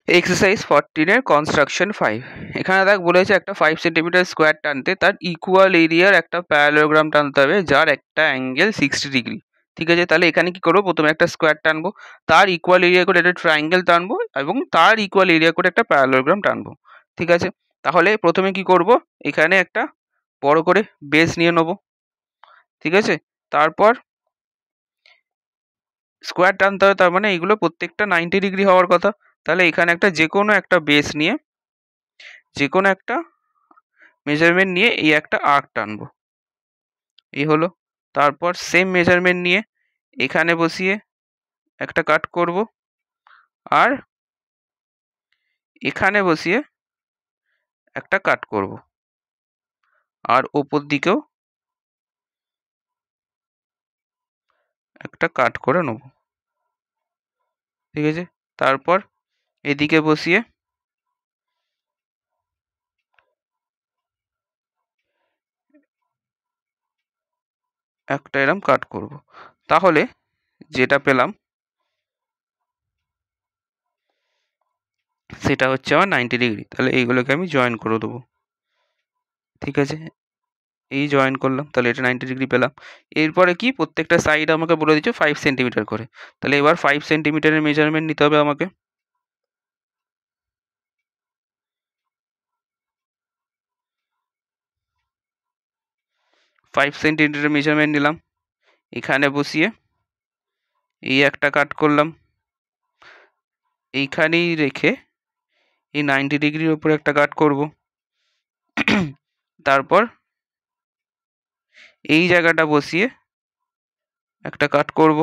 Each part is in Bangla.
এক্সারসাইজ 14 এর কনস্ট্রাকশন 5 এখানে দেখ বলেছে একটা 5 সেন্টিমিটার স্কোয়ার টানতে তার ইকুয়াল এরিয়ার একটা প্যারালোগ্রাম টানতে হবে যার একটা অ্যাঙ্গেল 60 ডিগ্রি। ঠিক আছে, তাহলে এখানে কি করবো, প্রথমে একটা স্কোয়ার টানবো, তার ইকুয়াল এরিয়া করে একটা ট্রায়াঙ্গেল টানবো এবং তার ইকুয়াল এরিয়া করে একটা প্যারালোগ্রাম টানবো। ঠিক আছে, তাহলে প্রথমে কি করব, এখানে একটা বড় করে বেস নিয়ে নেবো। ঠিক আছে, তারপর স্কোয়ার টানতে হবে, তার মানে এগুলো প্রত্যেকটা 90 ডিগ্রি হওয়ার কথা। তাহলে এখানে একটা যে কোনো একটা বেস নিয়ে যে কোনো একটা মেজারমেন্ট নিয়ে এই একটা আর্ক টানবো, এই হলো। তারপর সেম মেজারমেন্ট নিয়ে এখানে বসিয়ে একটা কাট করব, আর এখানে বসিয়ে একটা কাট করব, আর ওপর দিকেও একটা কাট করে নেব। ঠিক আছে, তারপর এদিকে বসিয়ে একটা এরম কাট করব। তাহলে যেটা পেলাম সেটা হচ্ছে আমার 90 ডিগ্রি। তাহলে এইগুলোকে আমি জয়েন করে দেবো। ঠিক আছে, এই জয়েন করলাম, তাহলে এটা 90 ডিগ্রি পেলাম। এরপরে কি, প্রত্যেকটা সাইড আমাকে বলে দিচ্ছে 5 সেন্টিমিটার করে। তাহলে এবার 5 সেন্টিমিটারের মেজারমেন্ট নিতে হবে আমাকে। 5 সেন্টিমিটারের মেজারমেন্ট নিলাম, এখানে বসিয়ে এই একটা কাট করলাম, এইখানেই রেখে এই 90 ডিগ্রির উপরে একটা কাট করব। তারপর এই জায়গাটা বসিয়ে একটা কাট করব,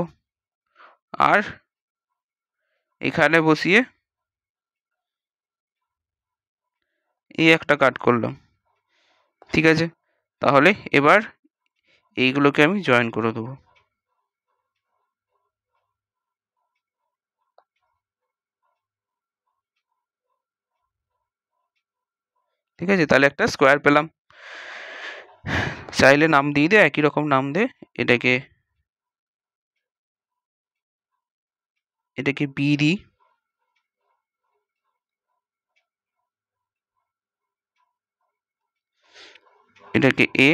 আর এখানে বসিয়ে এই একটা কাট করলাম। ঠিক আছে, তাহলে এবার এইগুলোকে আমি জয়েন করে দেবো। ঠিক আছে, তাহলে একটা স্কোয়ার পেলাম। চাইলে নাম দিয়ে দে, একই রকম নাম দে। এটাকে এটাকে বি দি, এটাকে এ,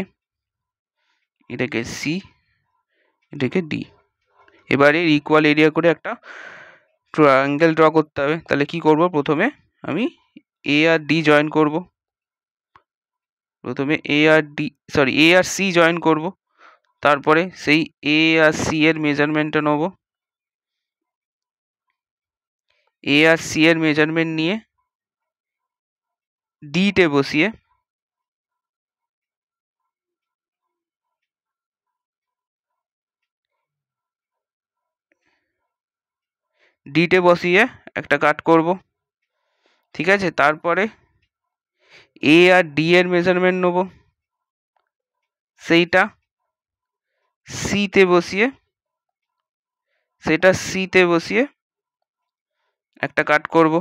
এটাকে সি, এটাকে ডি। এবারে ইকুয়াল এরিয়া করে একটা ট্রায়াঙ্গেল ড্র করতে হবে। তাহলে কি করব, প্রথমে আমি এ আর ডি জয়েন করব। প্রথমে এ আর সি জয়েন করব, তারপরে সেই এ আর সি এর মেজারমেন্টটা নেব। এ আর সি এর মেজারমেন্ট নিয়ে ডিতে বসিয়ে ডিতে বসিয়ে একটা কাট করব। ঠিক আছে, তারপরে এ আর ডি এর মেজারমেন্ট নেব, সেইটা সিতে বসিয়ে একটা কাট করব।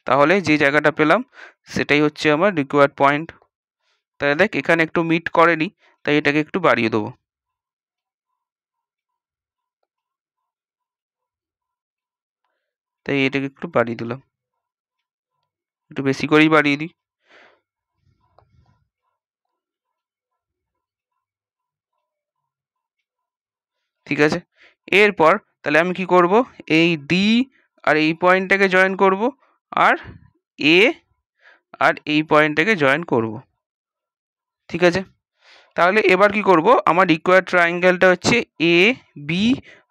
তাহলে যে জায়গাটা পেলাম সেটাই হচ্ছে আমার রিকোয়ার্ড পয়েন্ট। তাহলে দেখ এখানে একটু মিট করেনি, তাই এটাকে একটু বাড়িয়ে দেবো। তাই এটাকে একটু বাড়িয়ে দিলাম, একটু বেশি করেই বাড়িয়ে দিই। ঠিক আছে, এরপর তাহলে আমি কি করব, এই ডি আর এই পয়েন্টটাকে জয়েন করব, আর এ আর এই পয়েন্টটাকে জয়েন করব। ঠিক আছে, তাহলে এবার কি করব, আমার রিকোয়ার্ড ট্রায়াঙ্গেলটা হচ্ছে এ বি,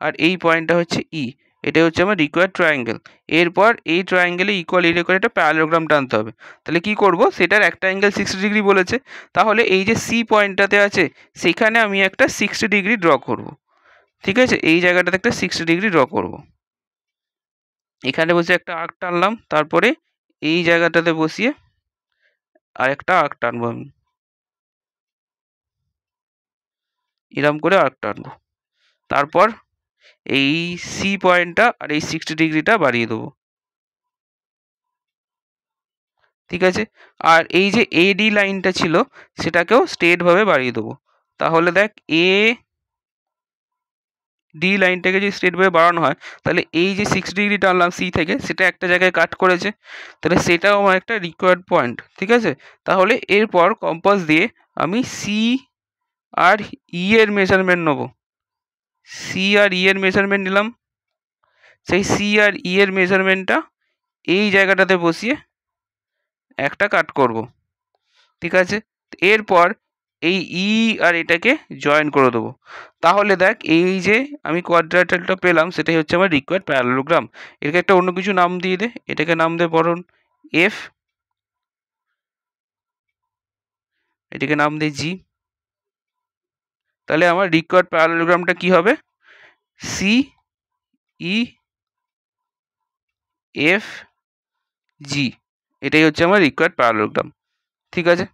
আর এই পয়েন্টটা হচ্ছে ই। এটা হচ্ছে আমার রিকোয়ার্ড ট্রায়াঙ্গেল। এরপর এই ট্রায়াঙ্গেলে ইকুয়াল এরিয়া করে একটা প্যারালোগ্রাম টানতে হবে। তাহলে কি করব, সেটার একটা অ্যাঙ্গেল 60 ডিগ্রি বলেছে, তাহলে এই যে সি পয়েন্টটাতে আছে সেখানে আমি একটা 60 ডিগ্রি ড্র করব। ঠিক আছে, এই জায়গাটাতে একটা 60 ডিগ্রি ড্র করব। এখানে বসে একটা আর্ক টানলাম, তারপরে এই জায়গাটাতে বসিয়ে আর একটা আর্ক টানবো আমি, এরম করে আর্ক টানবো। তারপর এই সি পয়েন্টটা আর এই 60 ডিগ্রিটা বাড়িয়ে দেবো। ঠিক আছে, আর এই যে এডি লাইনটা ছিল সেটাকেও স্ট্রেটভাবে বাড়িয়ে দেবো। তাহলে দেখ ডি লাইনটাকে যদি স্ট্রেটভাবে বাড়ানো হয় তাহলে এই যে 60 ডিগ্রি টানলাম সি থেকে সেটা একটা জায়গায় কাট করেছে, তাহলে সেটাও আমার একটা রিকোয়ার্ড পয়েন্ট। ঠিক আছে, তাহলে এরপর কম্পাস দিয়ে আমি সি আর ই এর মেজারমেন্ট নেবো। সি আর ই এর মেজারমেন্ট নিলাম, সেই সি আর ই এর মেজারমেন্টটা এই জায়গাটাতে বসিয়ে একটা কাট করব। ঠিক আছে, এরপর এই ই আর এটাকে জয়েন করে দেবো। তাহলে দেখ এই যে আমি কোয়াড্রিল্যাটারালটা পেলাম সেটাই হচ্ছে আমার রিকোয়ার্ড প্যারালোগ্রাম। এটাকে একটা অন্য কিছু নাম দিয়ে দে, এটাকে নাম দে বরং এফ, এটাকে নাম দে জি। তাহলে আমার রিকোয়ার্ড প্যারালোগ্রামটা কি হবে? সি ই এফ জি, এটাই হচ্ছে আমার রিকোয়ার্ড প্যারালোগ্রাম। ঠিক আছে।